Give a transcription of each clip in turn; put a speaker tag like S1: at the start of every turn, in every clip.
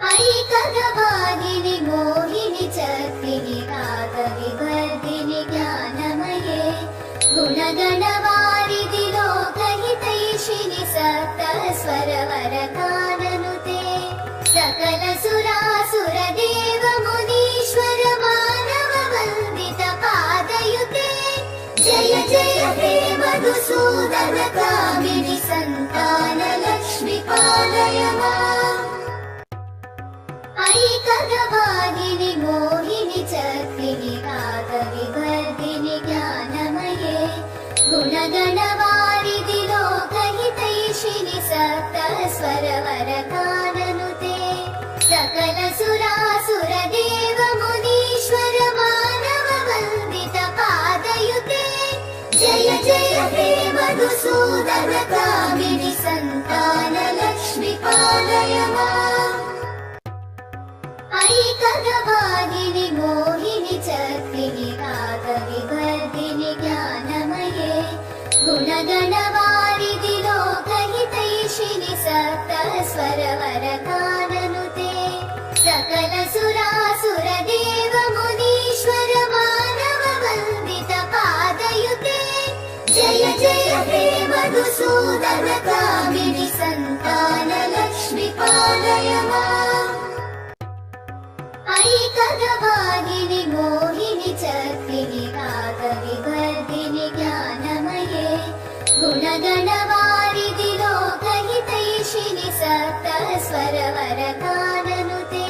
S1: ऐकगवाहिनि मोहिनि चक्रिणि रागविवर्धिनि ज्ञानमये गुणगणवारिधि लोकहितैषिणि सप्तस्वरवरकाननुते सकल सुरासुरदेव मुनीश्वर मानव वन्दित पादयुते जय जय हे मधुसूदन कामिनि सन्तान लक्ष्मी पालय माम् ऐकगवाहिनि मोहिनि चक्रिणि रागविवर्धिनि ज्ञानमये गुणगणवारिधि लोकहितैषिणि सप्तस्वरवरकाननुते सकल सुरासुरदेव मुनीश्वर मानव वन्दित पादयुते जय जय हे मधुसूदन कामिनि सन्तान लक्ष्मी पालय माम् ऐकगवाहिनि मोहिनि चक्रिणि रागविवर्धिनि ज्ञानमये गुणगणवारिधि लोकहितैषिणि सप्तस्वरवरकाननुते सकल सुरासुरदेव मुनीश्वर मानव वन्दित पादयुते जय जय हे मधुसूदन कामिनि सन्तान लक्ष्मी पालय माम् ऐकगवाहिनि मोहिनि चक्रिणि रागविवर्धिनि ज्ञानमये गुणगणवारिधि लोकहितैषिणि सप्तस्वरवरकाननुते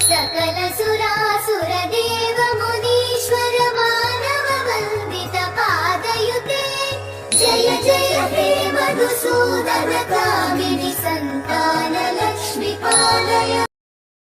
S1: सकल सुरासुरदेव मुनीश्वर मानव वन्दित पादयुते जय जय हे मधुसूदन कामिनि सन्तान लक्ष्मी पालय